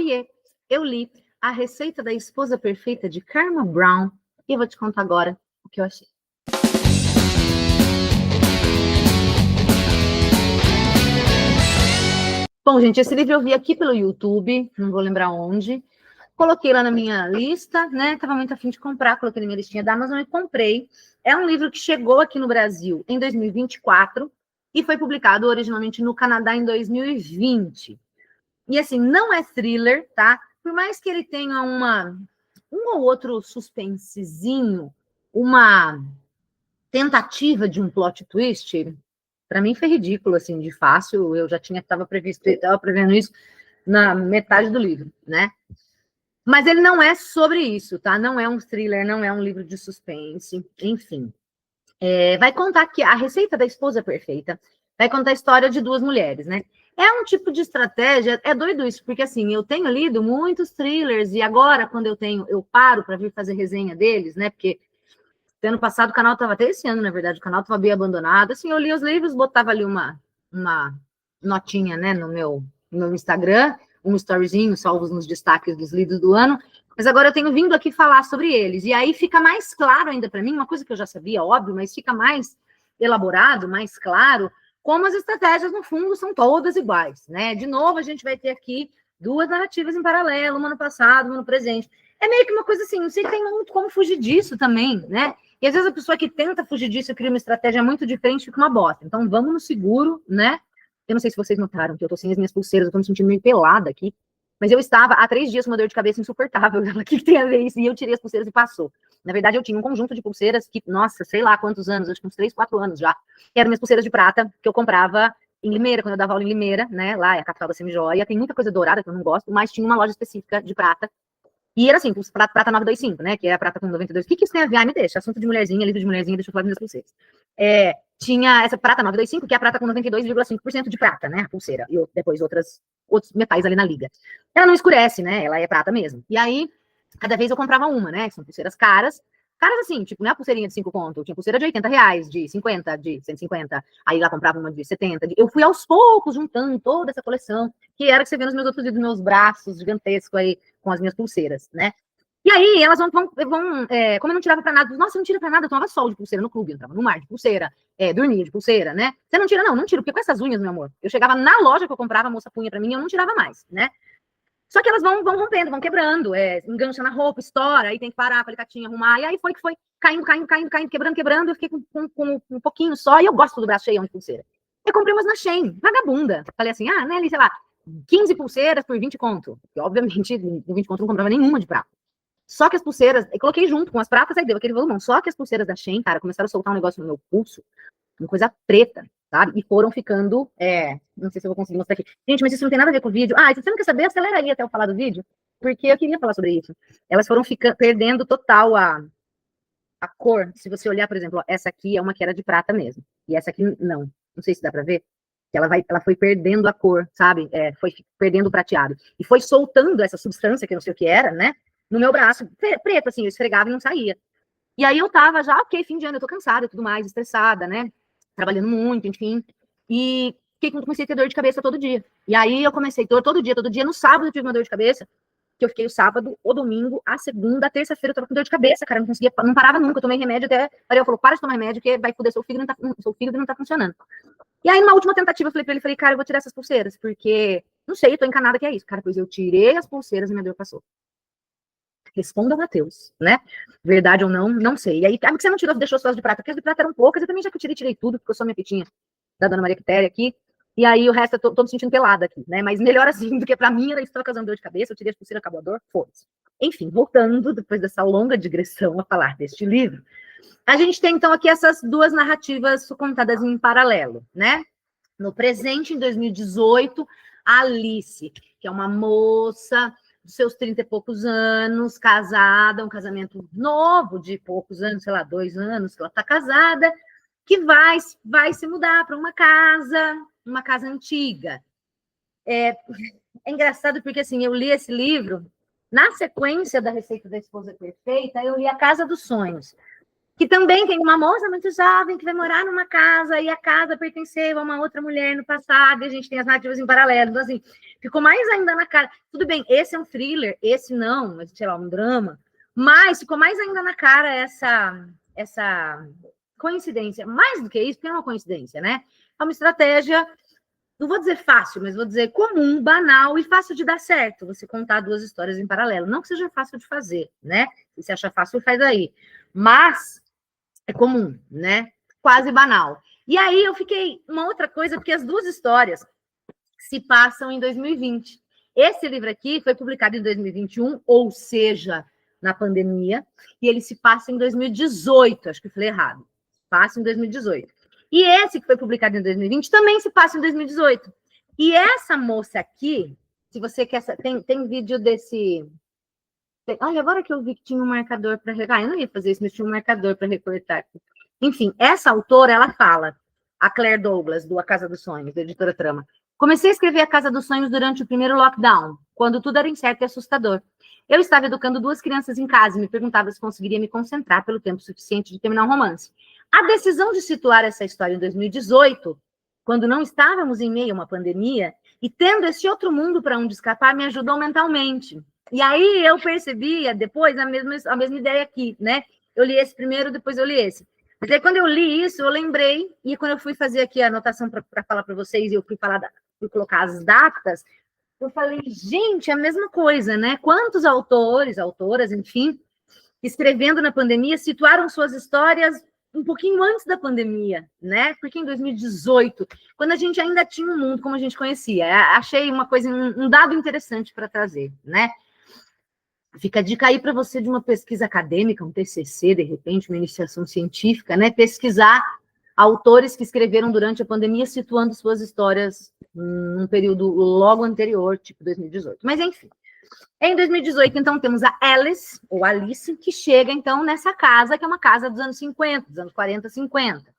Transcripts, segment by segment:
Oiê, eu li A Receita da Esposa Perfeita de Karma Brown e eu vou te contar agora o que eu achei. Bom, gente, esse livro eu vi aqui pelo YouTube, não vou lembrar onde. Coloquei lá na minha lista, né? Tava muito afim de comprar, coloquei na minha listinha da Amazon e comprei. É um livro que chegou aqui no Brasil em 2024 e foi publicado originalmente no Canadá em 2020. E assim, não é thriller, tá? Por mais que ele tenha um ou outro suspensezinho, uma tentativa de um plot twist, para mim foi ridículo, assim, de fácil. Eu já estava prevendo isso na metade do livro, né? Mas ele não é sobre isso, tá? Não é um thriller, não é um livro de suspense, enfim. Vai contar que a receita da esposa perfeita vai contar a história de duas mulheres, né? É um tipo de estratégia, é doido isso, porque assim, eu tenho lido muitos thrillers e agora, quando eu paro para vir fazer resenha deles, né? Porque ano passado o canal estava, até esse ano, na verdade, o canal estava bem abandonado. Assim, eu li os livros, botava ali uma notinha, né, no meu Instagram, um storyzinho, salvos nos destaques dos livros do ano. Mas agora eu tenho vindo aqui falar sobre eles. E aí fica mais claro ainda para mim, uma coisa que eu já sabia, óbvio, mas fica mais elaborado, mais claro, como as estratégias, no fundo, são todas iguais, né? De novo, a gente vai ter aqui duas narrativas em paralelo, uma no passado, uma no presente. É meio que uma coisa assim, não sei se tem muito como fugir disso também, né? E às vezes a pessoa que tenta fugir disso cria uma estratégia muito diferente, fica uma bosta. Então vamos no seguro, né? Eu não sei se vocês notaram que eu tô sem as minhas pulseiras, eu tô me sentindo meio pelada aqui. Mas eu estava há 3 dias com uma dor de cabeça insuportável. O que tem a ver isso? E eu tirei as pulseiras e passou. Na verdade, eu tinha um conjunto de pulseiras que, nossa, sei lá quantos anos, acho que uns 3, 4 anos já. Que eram minhas pulseiras de prata, que eu comprava em Limeira, quando eu dava aula em Limeira, né? Lá é a capital da semijoia. Tem muita coisa dourada que eu não gosto, mas tinha uma loja específica de prata. E era assim, prata 925, né? Que é a prata com 92. O que isso tem a ver? Ai, me deixa. Assunto de mulherzinha, livro de mulherzinha, deixa eu falar das minhas pulseiras. Tinha essa prata 925, que é a prata com 92,5% de prata, né? A pulseira. E depois outros metais ali na liga. Ela não escurece, né? Ela é prata mesmo. E aí, cada vez eu comprava uma, né? São pulseiras caras. Caras assim, tipo, não é a pulseirinha de 5 conto. Tinha pulseira de R$ 80, de 50, de 150. Aí lá comprava uma de 70. Eu fui aos poucos juntando toda essa coleção, que era que você vê nos meus outros vídeos, meus braços gigantescos aí, com as minhas pulseiras, né? E aí, elas vão como eu não tirava pra nada, nossa, eu não tira pra nada, eu tomava sol de pulseira no clube, eu entrava no mar de pulseira, dormia de pulseira, né? Você não tira? Não, não tiro, porque com essas unhas, meu amor, eu chegava na loja que eu comprava, a moça punha pra mim e eu não tirava mais, né? Só que elas vão rompendo, vão quebrando, engancha na roupa, estoura, aí tem que parar, palicatinha, arrumar, e aí foi que foi caindo, quebrando, eu fiquei com um pouquinho só, e eu gosto do braço cheio de pulseira. Eu comprei umas na Shein, vagabunda. Falei assim, né, sei lá, 15 pulseiras por 20 conto. E, obviamente, com 20 conto eu não comprava nenhuma de prata. Só que as pulseiras, eu coloquei junto com as pratas, aí deu aquele volumão. Só que as pulseiras da Shein, cara, começaram a soltar um negócio no meu pulso, uma coisa preta, sabe? E foram ficando, não sei se eu vou conseguir mostrar aqui. Gente, mas isso não tem nada a ver com o vídeo. Se você não quer saber, acelera aí até eu falar do vídeo, porque eu queria falar sobre isso. Elas foram perdendo total a cor. Se você olhar, por exemplo, ó, essa aqui é uma que era de prata mesmo. E essa aqui, não. Não sei se dá pra ver. Ela foi perdendo a cor, sabe? Foi perdendo o prateado. E foi soltando essa substância, que eu não sei o que era, né? No meu braço, preto, assim, eu esfregava e não saía. E aí eu tava já, ok, fim de ano, eu tô cansada e tudo mais, estressada, né? Trabalhando muito, enfim. E comecei a ter dor de cabeça todo dia. E aí eu comecei todo dia. No sábado eu tive uma dor de cabeça, que eu fiquei o sábado, o domingo, a segunda, a terça-feira eu tava com dor de cabeça, cara, não parava nunca, eu tomei remédio até, eu falou, para de tomar remédio, que vai foder seu fígado, não tá funcionando. E aí, numa última tentativa, eu falei pra ele, cara, eu vou tirar essas pulseiras, porque, não sei, eu tô encanada que é isso. Cara, pois eu tirei as pulseiras e minha dor passou. Responda, Matheus, né? Verdade ou não, não sei. E aí, por que você não tirou, deixou suas de prata? Porque as de prata eram poucas, eu também já que eu tirei tudo, porque eu sou minha pitinha da Dona Maria Quitéria aqui. E aí, o resto, eu tô me sentindo pelada aqui, né? Mas melhor assim, do que pra mim, era isso que tava causando dor de cabeça, eu tirei as pulseiras, acabou a dor, foda-se. Enfim, voltando, depois dessa longa digressão a falar deste livro, a gente tem, então, aqui essas duas narrativas contadas em paralelo, né? No presente, em 2018, a Alice, que é uma moça dos seus 30 e poucos anos, casada, um casamento novo de poucos anos, sei lá, 2 anos que ela está casada, que vai se mudar para uma casa antiga. É engraçado porque, assim, eu li esse livro, na sequência da Receita da Esposa Perfeita, eu li A Casa dos Sonhos, que também tem uma moça muito jovem que vai morar numa casa e a casa pertenceu a uma outra mulher no passado, e a gente tem as narrativas em paralelo. Então, assim, ficou mais ainda na cara. Tudo bem, esse é um thriller, esse não, mas, sei lá, um drama, mas ficou mais ainda na cara essa coincidência. Mais do que isso, porque é uma coincidência, né? É uma estratégia, não vou dizer fácil, mas vou dizer comum, banal e fácil de dar certo, você contar duas histórias em paralelo. Não que seja fácil de fazer, né? Se você acha fácil, faz aí. Mas é comum, né? Quase banal. E aí eu fiquei uma outra coisa, porque as duas histórias se passam em 2020. Esse livro aqui foi publicado em 2021, ou seja, na pandemia, e ele se passa em 2018, acho que eu falei errado. Passa em 2018. E esse que foi publicado em 2020 também se passa em 2018. E essa moça aqui, se você quer... Tem vídeo desse... Olha, agora que eu vi que tinha um marcador para recortar. Eu não ia fazer isso, mas tinha um marcador para recortar. Enfim, essa autora, ela fala, a Claire Douglas, do A Casa dos Sonhos, da editora Trama. Comecei a escrever A Casa dos Sonhos durante o primeiro lockdown, quando tudo era incerto e assustador. Eu estava educando duas crianças em casa e me perguntava se conseguiria me concentrar pelo tempo suficiente de terminar um romance. A decisão de situar essa história em 2018, quando não estávamos em meio a uma pandemia, e tendo esse outro mundo para onde escapar, me ajudou mentalmente. E aí eu percebia depois a mesma ideia aqui, né? Eu li esse primeiro, depois eu li esse. Mas aí quando eu li isso, eu lembrei, e quando eu fui fazer aqui a anotação para falar para vocês, e eu fui colocar as datas, eu falei, gente, é a mesma coisa, né? Quantos autores, autoras, enfim, escrevendo na pandemia, situaram suas histórias um pouquinho antes da pandemia, né? Porque em 2018, quando a gente ainda tinha um mundo como a gente conhecia, achei uma coisa, um dado interessante para trazer, né? Fica a dica aí para você de uma pesquisa acadêmica, um TCC, de repente, uma iniciação científica, né? Pesquisar autores que escreveram durante a pandemia, situando suas histórias num período logo anterior, tipo 2018. Mas, enfim. Em 2018, então, temos a Alice, ou Alice, que chega, então, nessa casa, que é uma casa dos anos 50, dos anos 40, 50.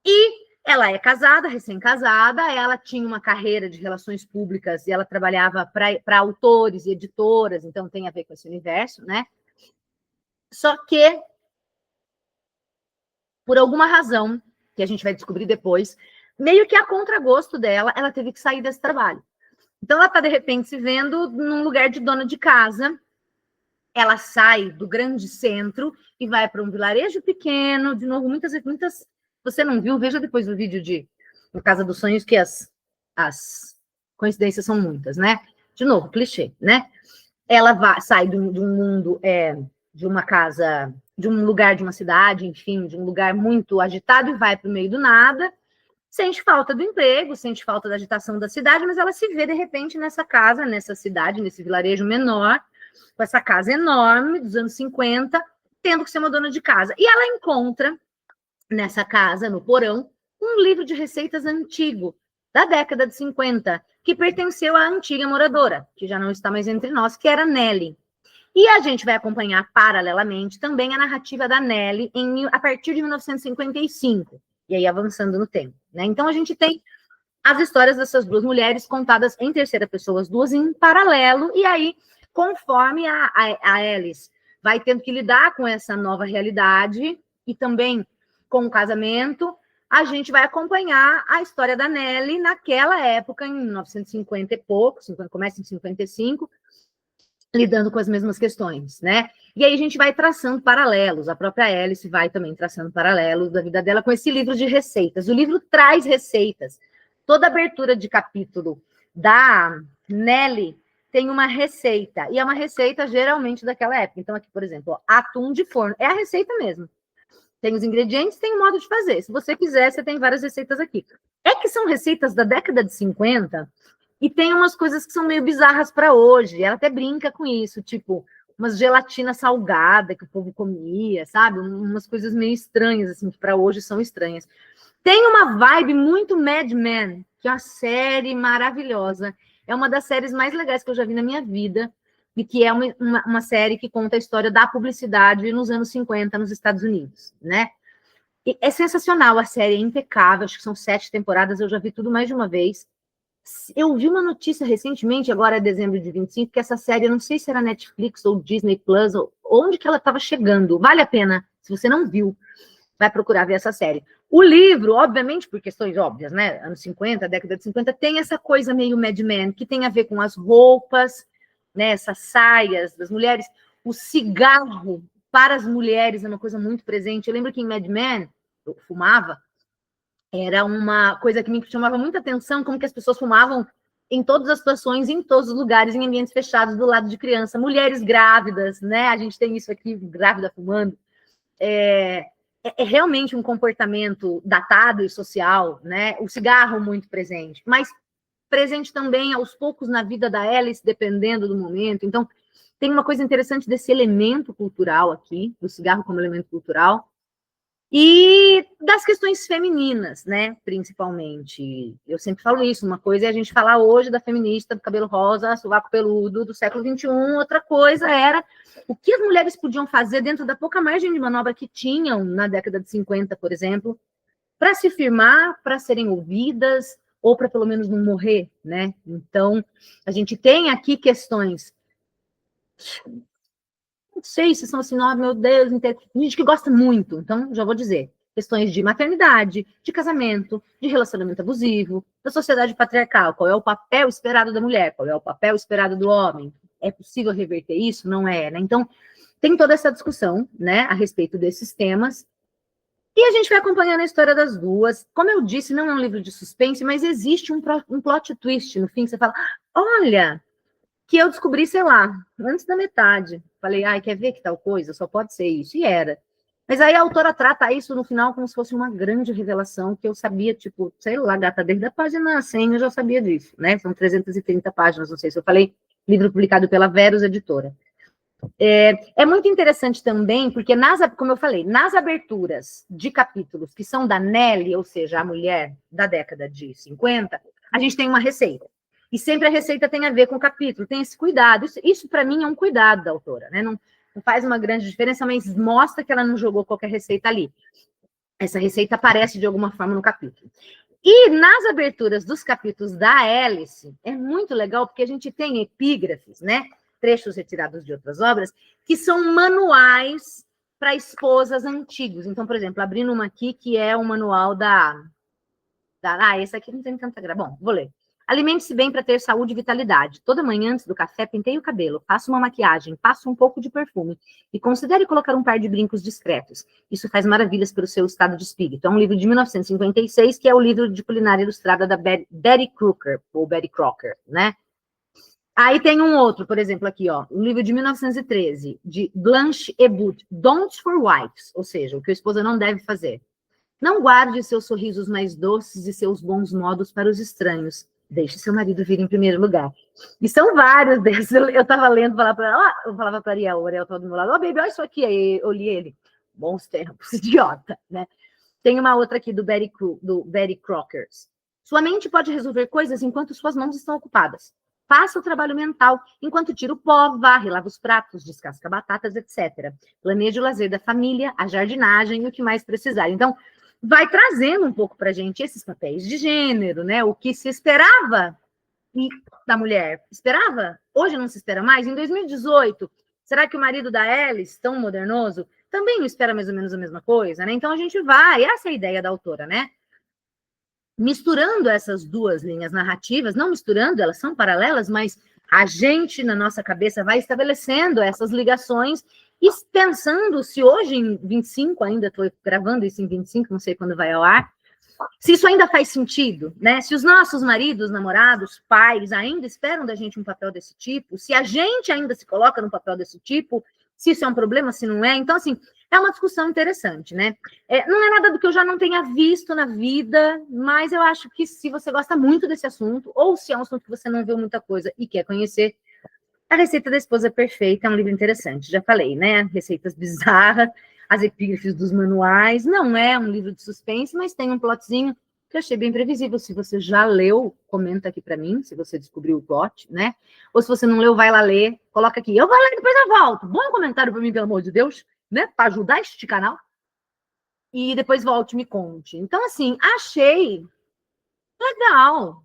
E ela é casada, recém-casada, ela tinha uma carreira de relações públicas e ela trabalhava para autores e editoras, então tem a ver com esse universo, né? Só que, por alguma razão, que a gente vai descobrir depois, meio que a contragosto dela, ela teve que sair desse trabalho. Então, ela está, de repente, se vendo num lugar de dona de casa. Ela sai do grande centro e vai para um vilarejo pequeno. De novo, muitas... Você não viu? Veja depois o vídeo de Casa dos Sonhos, que as coincidências são muitas, né? De novo, clichê, né? Ela sai de um mundo, de uma casa, de um lugar de uma cidade, enfim, de um lugar muito agitado e vai para o meio do nada. Sente falta do emprego, sente falta da agitação da cidade, mas ela se vê, de repente, nessa casa, nessa cidade, nesse vilarejo menor, com essa casa enorme, dos anos 50, tendo que ser uma dona de casa. E ela encontra, nessa casa, no porão, um livro de receitas antigo, da década de 50, que pertenceu à antiga moradora, que já não está mais entre nós, que era Nelly. E a gente vai acompanhar, paralelamente, também a narrativa da Nelly a partir de 1955, e aí avançando no tempo, né? Então, a gente tem as histórias dessas duas mulheres contadas em terceira pessoa, as duas em paralelo, e aí, conforme a Alice vai tendo que lidar com essa nova realidade, e também com o casamento, a gente vai acompanhar a história da Nelly naquela época, em 1950 e pouco, começa em 55, lidando com as mesmas questões, né? E aí a gente vai traçando paralelos, a própria Alice vai também traçando paralelos da vida dela com esse livro de receitas. O livro traz receitas. Toda abertura de capítulo da Nelly tem uma receita, e é uma receita geralmente daquela época. Então aqui, por exemplo, ó, atum de forno, é a receita mesmo. Tem os ingredientes, tem o modo de fazer. Se você quiser, você tem várias receitas aqui. É que são receitas da década de 50, e tem umas coisas que são meio bizarras para hoje. Ela até brinca com isso, tipo, umas gelatina salgada que o povo comia, sabe? Umas coisas meio estranhas, assim, que para hoje são estranhas. Tem uma vibe muito Mad Men, que é uma série maravilhosa. É uma das séries mais legais que eu já vi na minha vida, e que é uma série que conta a história da publicidade nos anos 50 nos Estados Unidos, né? E é sensacional, a série é impecável, acho que são 7 temporadas, eu já vi tudo mais de uma vez. Eu vi uma notícia recentemente, agora é dezembro de 25, que essa série, eu não sei se era Netflix ou Disney Plus, ou onde que ela estava chegando. Vale a pena Se você não viu, vai procurar ver essa série. O livro, obviamente, por questões óbvias, né? Anos 50, década de 50, tem essa coisa meio Mad Men, que tem a ver com as roupas, né? Essas saias das mulheres. O cigarro para as mulheres é uma coisa muito presente. Eu lembro que em Mad Men, eu fumava, era uma coisa que me chamava muita atenção, como que as pessoas fumavam em todas as situações, em todos os lugares, em ambientes fechados, do lado de criança. Mulheres grávidas, né? A gente tem isso aqui, grávida fumando. É realmente um comportamento datado e social, né? O cigarro muito presente, mas presente também aos poucos na vida da Alice, dependendo do momento. Então, tem uma coisa interessante desse elemento cultural aqui, do cigarro como elemento cultural, e das questões femininas, né? Principalmente. Eu sempre falo isso, uma coisa é a gente falar hoje da feminista do cabelo rosa, sovaco peludo do século XXI, outra coisa era o que as mulheres podiam fazer dentro da pouca margem de manobra que tinham na década de 50, por exemplo, para se firmar, para serem ouvidas, ou para pelo menos não morrer, né? Então, a gente tem aqui questões, não sei se são assim, oh, meu Deus, gente que gosta muito, então já vou dizer, questões de maternidade, de casamento, de relacionamento abusivo, da sociedade patriarcal, qual é o papel esperado da mulher, qual é o papel esperado do homem, é possível reverter isso? Não é, né? Então, tem toda essa discussão, né, a respeito desses temas, e a gente vai acompanhando a história das duas. Como eu disse, não é um livro de suspense, mas existe um plot twist no fim, que você fala, olha, que eu descobri, sei lá, antes da metade. Falei, ai, quer ver que tal coisa? Só pode ser isso. E era. Mas aí a autora trata isso no final como se fosse uma grande revelação, que eu sabia, tipo, sei lá, gata, desde a página 100 eu já sabia disso, né? São 330 páginas, não sei se eu falei, livro publicado pela Verus Editora. É muito interessante também, porque, como eu falei, nas aberturas de capítulos que são da Nelly, ou seja, a mulher da década de 50, a gente tem uma receita. E sempre a receita tem a ver com o capítulo, tem esse cuidado. Isso para mim, é um cuidado da autora, né? Não faz uma grande diferença, mas mostra que ela não jogou qualquer receita ali. Essa receita aparece de alguma forma no capítulo. E nas aberturas dos capítulos da Alice, é muito legal, porque a gente tem epígrafes, né? Trechos retirados de outras obras, que são manuais para esposas antigos. Então, por exemplo, abrindo uma aqui, que é o manual esse aqui não tem tanta graça. Bom, vou ler. Alimente-se bem para ter saúde e vitalidade. Toda manhã, antes do café, penteie o cabelo, faça uma maquiagem, passe um pouco de perfume e considere colocar um par de brincos discretos. Isso faz maravilhas para o seu estado de espírito. É um livro de 1956, que é o livro de culinária ilustrada da Betty Crocker, ou Betty Crocker, né? Aí tem um outro, por exemplo, aqui, ó, um livro de 1913, de Blanche Ebut, Don'ts for Wives, ou seja, o que a esposa não deve fazer. Não guarde seus sorrisos mais doces e seus bons modos para os estranhos. Deixe seu marido vir em primeiro lugar. E são vários desses. Eu estava lendo, eu falava para Ariel, o Ariel estava do meu lado, baby, olha isso aqui. Aí eu li ele. Bons tempos, idiota, né? Tem uma outra aqui do Betty Crocker. Sua mente pode resolver coisas enquanto suas mãos estão ocupadas. Faça o trabalho mental enquanto tira o pó, varre, lava os pratos, descasca batatas, etc. Planeje o lazer da família, a jardinagem e o que mais precisar. Então, vai trazendo um pouco para a gente esses papéis de gênero, né? O que se esperava da mulher. Esperava? Hoje não se espera mais? Em 2018, será que o marido da Alice, tão modernoso, também não espera mais ou menos a mesma coisa, né? Então a gente vai, essa é a ideia da autora, né? Misturando essas duas linhas narrativas, não misturando, elas são paralelas, mas a gente, na nossa cabeça, vai estabelecendo essas ligações e pensando se hoje, em 25, ainda estou gravando isso em 25, não sei quando vai ao ar, se isso ainda faz sentido, né? Se os nossos maridos, namorados, pais ainda esperam da gente um papel desse tipo, se a gente ainda se coloca num papel desse tipo, se isso é um problema, se não é. Então, assim, é uma discussão interessante, né? Não é nada do que eu já não tenha visto na vida, mas eu acho que se você gosta muito desse assunto, ou se é um assunto que você não viu muita coisa e quer conhecer, A Receita da Esposa Perfeita é um livro interessante, já falei, né? Receitas bizarras, as epígrafes dos manuais, não é um livro de suspense, mas tem um plotzinho que eu achei bem previsível. Se você já leu, comenta aqui para mim, se você descobriu o plot, né? Ou se você não leu, vai lá ler, coloca aqui. Eu vou ler, depois eu volto. Bom comentário para mim, pelo amor de Deus, né? Para ajudar este canal. E depois volte e me conte. Então, assim, achei legal.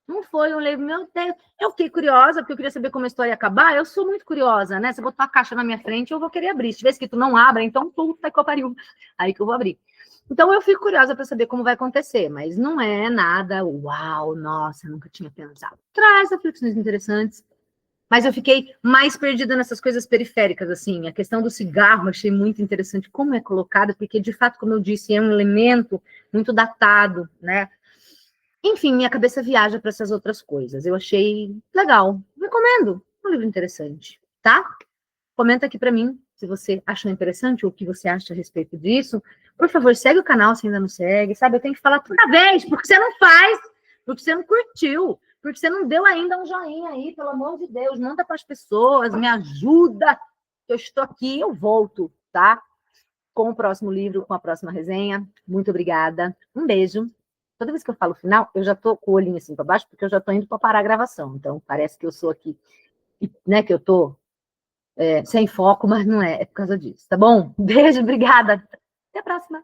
Não foi um livro, meu Deus. Eu fiquei curiosa, porque eu queria saber como a história ia acabar. Eu sou muito curiosa, né? Se botar a caixa na minha frente, eu vou querer abrir. Se tiver escrito não abra, então puta que pariu. Aí que eu vou abrir. Então eu fico curiosa para saber como vai acontecer, mas não é nada, uau, nossa, nunca tinha pensado. Traz reflexões interessantes, mas eu fiquei mais perdida nessas coisas periféricas, assim. A questão do cigarro, achei muito interessante como é colocado, porque de fato, como eu disse, é um elemento muito datado, né? Enfim, minha cabeça viaja para essas outras coisas. Eu achei legal. Recomendo. Um livro interessante, tá? Comenta aqui para mim se você achou interessante ou o que você acha a respeito disso. Por favor, segue o canal se ainda não segue, sabe? Eu tenho que falar toda vez, porque você não faz, porque você não curtiu, porque você não deu ainda um joinha aí, pelo amor de Deus. Manda para as pessoas, me ajuda. Eu estou aqui, eu volto, tá? Com o próximo livro, com a próxima resenha. Muito obrigada. Um beijo. Toda vez que eu falo final, eu já tô com o olhinho assim para baixo, porque eu já tô indo para parar a gravação. Então, parece que eu sou aqui, né? Que eu tô sem foco, mas não é. É por causa disso, tá bom? Beijo, obrigada. Até a próxima.